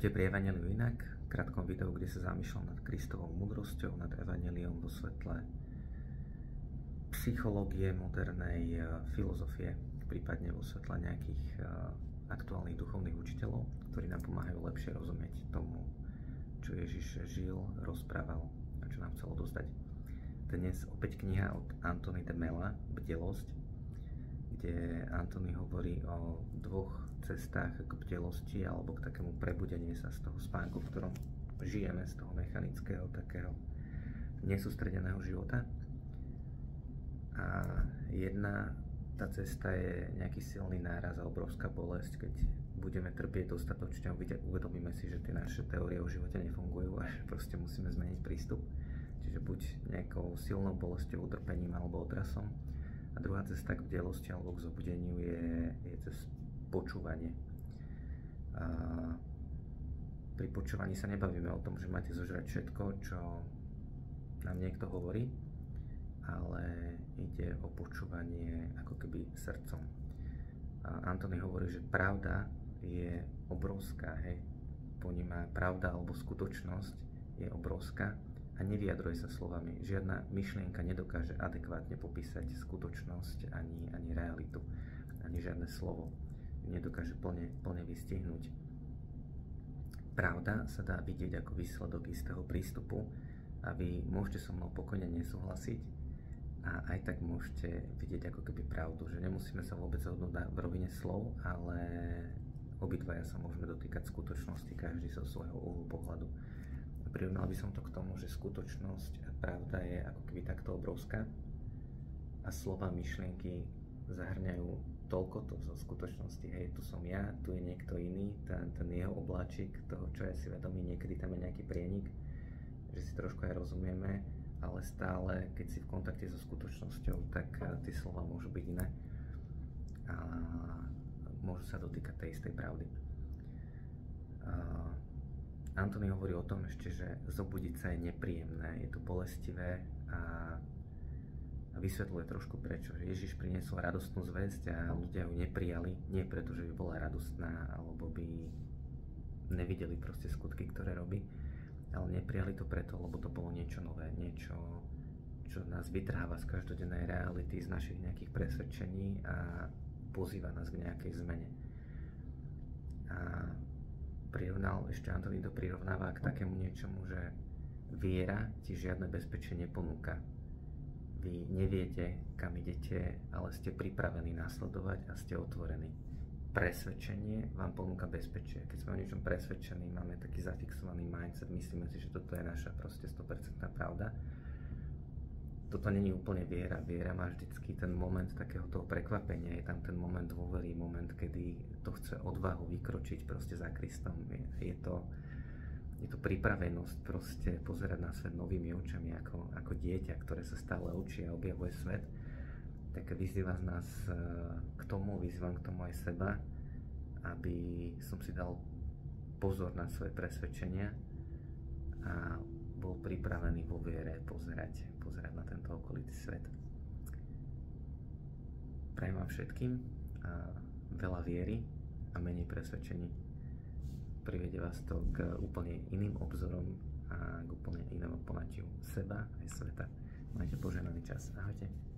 Ahojte pri Evanjeliu inak, v krátkom videu, kde sa zamýšľam nad Kristovou múdrosťou, nad Evanjeliom vo svetle psychológie, modernej filozofie, prípadne vo svetle nejakých aktuálnych duchovných učiteľov, ktorí nám pomáhajú lepšie rozumieť tomu, čo Ježiš žil, rozprával a čo nám chcel dostať. Dnes opäť kniha od Anthony de Mela, Bdelosť, kde Anthony hovorí o dvoch cestách k bdelosti alebo k takému prebudeniu sa z toho spánku, v ktorom žijeme, z toho mechanického, takého nesústredeného života. A jedna tá cesta je nejaký silný náraz a obrovská bolesť, keď budeme trpieť dostatočne a uvedomíme si, že tie naše teórie o živote nefungujú a že proste musíme zmeniť prístup. Čiže buď nejakou silnou bolesťou, utrpením alebo otrasom. A druhá cesta k bdelosti alebo k zobudeniu je cez počúvanie. A pri počúvaní sa nebavíme o tom, že máte zožrať všetko, čo nám niekto hovorí, ale ide o počúvanie ako keby srdcom. A Anthony hovorí, že pravda je obrovská, hej. Poníma pravda alebo skutočnosť je obrovská a nevyjadruje sa slovami. Žiadna myšlienka nedokáže adekvátne popísať skutočnosť ani realitu, ani žiadne slovo nedokáže plne vystihnúť. Pravda sa dá vidieť ako výsledok istého prístupu a vy môžete so mnou pokojne nesúhlasiť a aj tak môžete vidieť ako keby pravdu, že nemusíme sa vôbec zhodnúť v rovine slov, ale obidvaja sa môžeme dotýkať skutočnosti, každý zo svojho uhlu pohľadu. Prirovnal by som to k tomu, že skutočnosť a pravda je ako keby takto obrovská a slova, myšlienky zahrňajú toľko to zo skutočnosti. Hej, tu som ja, tu je niekto iný, ten jeho obláčik toho, čo ja si vedomý, niekedy tam je nejaký prienik, že si trošku aj rozumieme, ale stále, keď si v kontakte so skutočnosťou, tak tie slova môžu byť iné a môžu sa dotýkať tej istej pravdy. Anthony hovorí o tom ešte, že zobudiť sa je nepríjemné, je to bolestivé a vysvetľuje trošku prečo. Ježiš priniesol radostnú zvesť a ľudia ju neprijali, nie preto, že by bola radostná alebo by nevideli proste skutky, ktoré robí, ale neprijali to preto, lebo to bolo niečo nové, niečo, čo nás vytrháva z každodennej reality, z našich nejakých presvedčení a pozýva nás k nejakej zmene. A ešte Anthony to prirovnáva k takému niečomu, že viera ti žiadne bezpečie neponúka. Vy neviete, kam idete, ale ste pripravení nasledovať a ste otvorení. Presvedčenie vám ponúka bezpečie. Keď sme o niečom presvedčení, máme taký zafixovaný mindset, myslíme si, že toto je naša proste 100% pravda. Toto není úplne viera. Viera má vždycky ten moment takého toho prekvapenia, je tam ten moment dôvery, moment, kedy to chce odvahu vykročiť proste za Kristom. Je to pripravenosť proste pozerať na svet novými očami ako dieťa, ktoré sa stále učí a objavuje svet. Tak vyzýva nás k tomu, vyzývam k tomu aj seba, aby som si dal pozor na svoje presvedčenia a bol pripravený vo viere pozerať na tento okolitý svet. Prajem vám všetkým veľa viery a menej presvedčení. Privedie vás to k úplne iným obzorom a k úplne inému poňatiu seba aj sveta. Majte požehnaný čas. Ahojte.